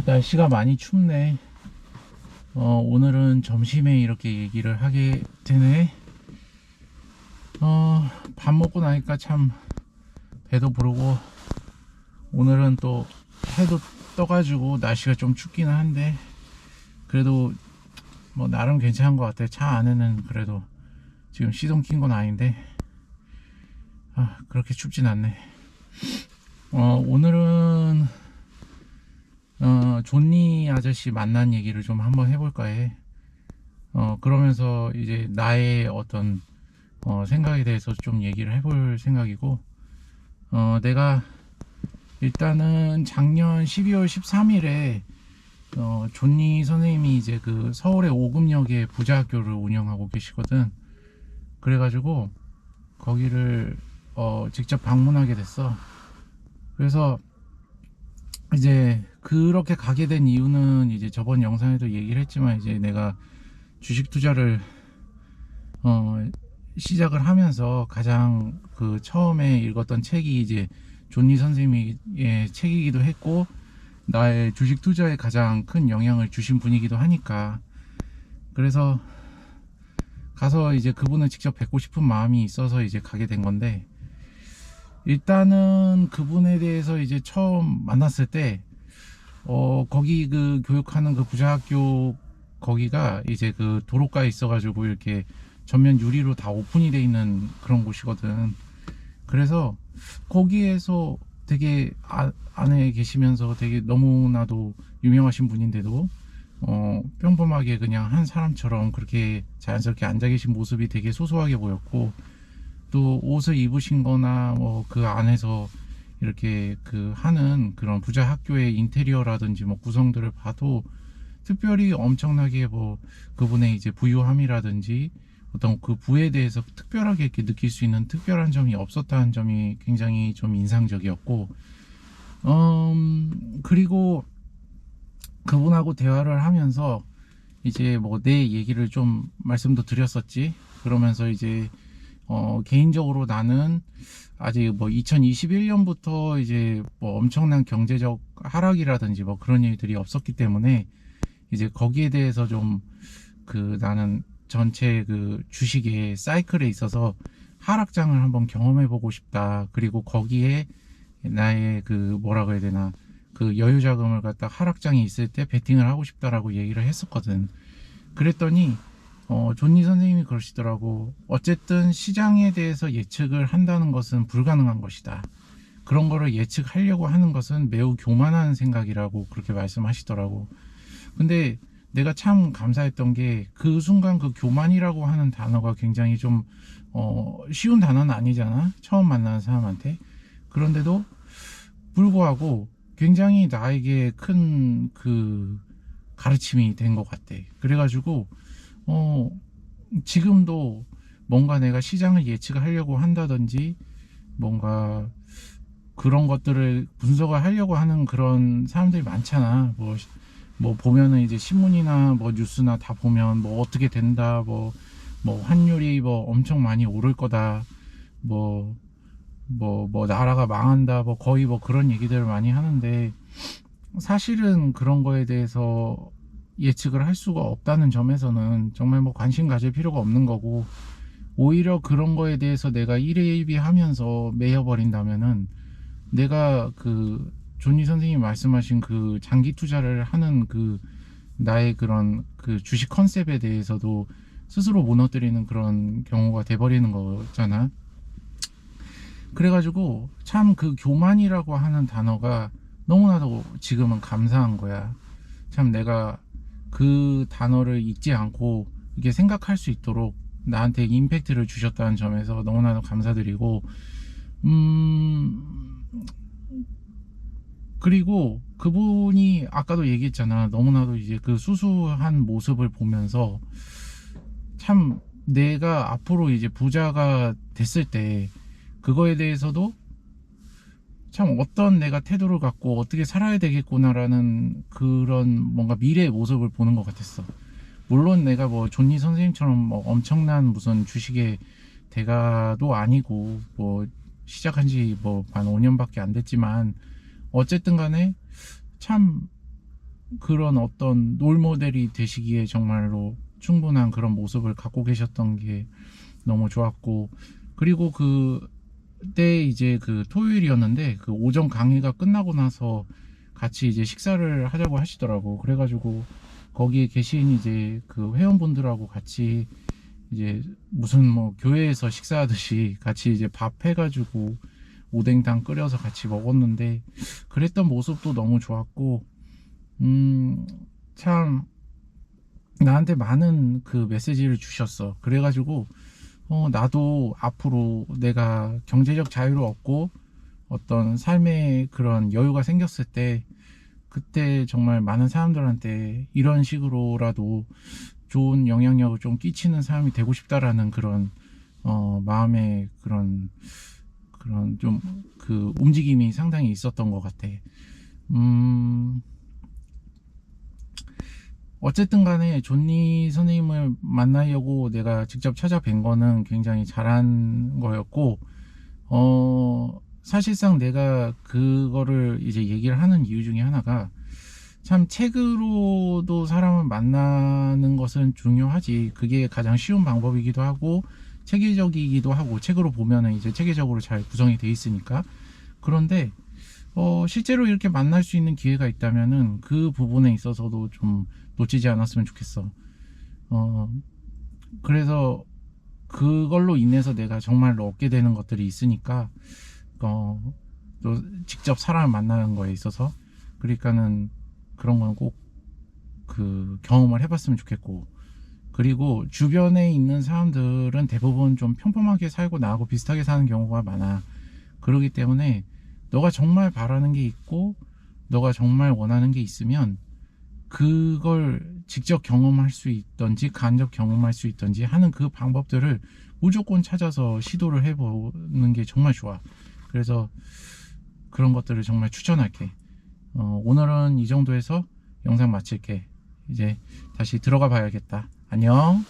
날씨가 많이 춥네. 오늘은 점심에 이렇게 얘기를 하게 되네. 밥 먹고 나니까 참 배도 부르고, 오늘은 또 해도 떠가지고 날씨가 좀 춥기는 한데, 그래도 뭐 나름 괜찮은 것 같아. 차 안에는 그래도 지금 시동 킨 건 아닌데, 그렇게 춥진 않네. 오늘은 존니 아저씨 만난 얘기를 좀 한번 해볼까 해. 그러면서 이제 나의 어떤 생각에 대해서 좀 얘기를 해볼 생각이고, 내가 일단은 작년 12월 13일에 존니 선생님이 이제 그 서울의 오금역에 부자학교를 운영하고 계시거든. 그래가지고 거기를 직접 방문하게 됐어. 그래서 이제 그렇게 가게 된 이유는 이제 저번 영상에도 얘기를 했지만, 이제 내가 주식 투자를 시작을 하면서 가장 그 처음에 읽었던 책이 이제 존니 선생님의 책이기도 했고, 나의 주식 투자에 가장 큰 영향을 주신 분이기도 하니까, 그래서 가서 이제 그분을 직접 뵙고 싶은 마음이 있어서 이제 가게 된 건데, 일단은 그분에 대해서 이제 처음 만났을 때 거기 그 교육하는 그 부자학교, 거기가 이제 그 도로가에 있어가지고 이렇게 전면 유리로 다 오픈이 돼 있는 그런 곳이거든. 그래서 거기에서 되게 안에 계시면서 되게 너무나도 유명하신 분인데도 평범하게 그냥 한 사람처럼 그렇게 자연스럽게 앉아 계신 모습이 되게 소소하게 보였고, 또 옷을 입으신 거나 뭐 그 안에서 이렇게 그 하는 그런 부자 학교의 인테리어라든지 뭐 구성들을 봐도 특별히 엄청나게 뭐 그분의 이제 부유함이라든지 어떤 그 부에 대해서 특별하게 이렇게 느낄 수 있는 특별한 점이 없었다는 점이 굉장히 좀 인상적이었고, 그리고 그분하고 대화를 하면서 이제 뭐 내 얘기를 좀 말씀도 드렸었지. 그러면서 이제 개인적으로 나는 아직 뭐 2021년부터 이제 뭐 엄청난 경제적 하락이라든지 뭐 그런 일들이 없었기 때문에, 이제 거기에 대해서 좀 그 나는 전체 그 주식의 사이클에 있어서 하락장을 한번 경험해 보고 싶다. 그리고 거기에 나의 그 뭐라고 해야 되나, 그 여유 자금을 갖다 하락장이 있을 때 베팅을 하고 싶다라고 얘기를 했었거든. 그랬더니 존니 선생님이 그러시더라고. 어쨌든 시장에 대해서 예측을 한다는 것은 불가능한 것이다. 그런 거를 예측하려고 하는 것은 매우 교만한 생각이라고 그렇게 말씀하시더라고. 근데 내가 참 감사했던 게, 그 순간 그 교만이라고 하는 단어가 굉장히 좀 쉬운 단어는 아니잖아, 처음 만나는 사람한테. 그런데도 불구하고 굉장히 나에게 큰 그 가르침이 된 것 같아. 그래가지고 지금도 뭔가 내가 시장을 예측하려고 한다든지 뭔가 그런 것들을 분석을 하려고 하는 그런 사람들이 많잖아. 뭐 보면은 이제 신문이나 뭐 뉴스나 다 보면 뭐 어떻게 된다, 뭐 환율이 뭐 엄청 많이 오를 거다, 뭐 나라가 망한다, 뭐 거의 뭐 그런 얘기들을 많이 하는데, 사실은 그런 거에 대해서 예측을 할 수가 없다는 점에서는 정말 뭐 관심 가질 필요가 없는 거고, 오히려 그런 거에 대해서 내가 일희일비하면서 매여버린다면은, 내가 그 존니 선생님이 말씀하신 그 장기 투자를 하는 그 나의 그런 그 주식 컨셉에 대해서도 스스로 무너뜨리는 그런 경우가 돼버리는 거잖아. 그래가지고 참 그 교만이라고 하는 단어가 너무나도 지금은 감사한 거야. 참 내가 그 단어를 잊지 않고 이게 생각할 수 있도록 나한테 임팩트를 주셨다는 점에서 너무나도 감사드리고, 그리고 그분이 아까도 얘기했잖아. 너무나도 이제 그 수수한 모습을 보면서 참 내가 앞으로 이제 부자가 됐을 때 그거에 대해서도 참 어떤 내가 태도를 갖고 어떻게 살아야 되겠구나라는 그런 뭔가 미래의 모습을 보는 것 같았어. 물론 내가 뭐 존니 선생님처럼 뭐 엄청난 무슨 주식의 대가도 아니고, 뭐 시작한 지 뭐 한 5년밖에 안 됐지만, 어쨌든 간에 참 그런 어떤 롤모델이 되시기에 정말로 충분한 그런 모습을 갖고 계셨던 게 너무 좋았고, 그리고 그때 이제 그 토요일이었는데 그 오전 강의가 끝나고 나서 같이 이제 식사를 하자고 하시더라고. 그래가지고 거기에 계신 이제 그 회원분들하고 같이 이제 무슨 뭐 교회에서 식사하듯이 같이 이제 밥 해가지고 오뎅탕 끓여서 같이 먹었는데, 그랬던 모습도 너무 좋았고, 참 나한테 많은 그 메시지를 주셨어. 그래가지고 나도 앞으로 내가 경제적 자유를 얻고 어떤 삶의 그런 여유가 생겼을 때, 그때 정말 많은 사람들한테 이런 식으로라도 좋은 영향력을 좀 끼치는 사람이 되고 싶다라는 그런 마음의 그런 좀 그 움직임이 상당히 있었던 것 같아. 어쨌든 간에 존니 선생님을 만나려고 내가 직접 찾아뵌 거는 굉장히 잘한 거였고, 사실상 내가 그거를 이제 얘기를 하는 이유 중에 하나가, 참 책으로도 사람을 만나는 것은 중요하지. 그게 가장 쉬운 방법이기도 하고 체계적이기도 하고, 책으로 보면은 이제 체계적으로 잘 구성이 돼 있으니까. 그런데 실제로 이렇게 만날 수 있는 기회가 있다면은 그 부분에 있어서도 좀 놓치지 않았으면 좋겠어. 그래서 그걸로 인해서 내가 정말로 얻게 되는 것들이 있으니까, 또 직접 사람을 만나는 거에 있어서, 그러니까는 그런 건 꼭 그 경험을 해봤으면 좋겠고, 그리고 주변에 있는 사람들은 대부분 좀 평범하게 살고 나하고 비슷하게 사는 경우가 많아. 그러기 때문에 너가 정말 바라는 게 있고 너가 정말 원하는 게 있으면 그걸 직접 경험할 수 있던지 간접 경험할 수 있던지 하는 그 방법들을 무조건 찾아서 시도를 해보는 게 정말 좋아. 그래서 그런 것들을 정말 추천할게. 오늘은 이 정도에서 영상 마칠게. 이제 다시 들어가 봐야겠다. 안녕.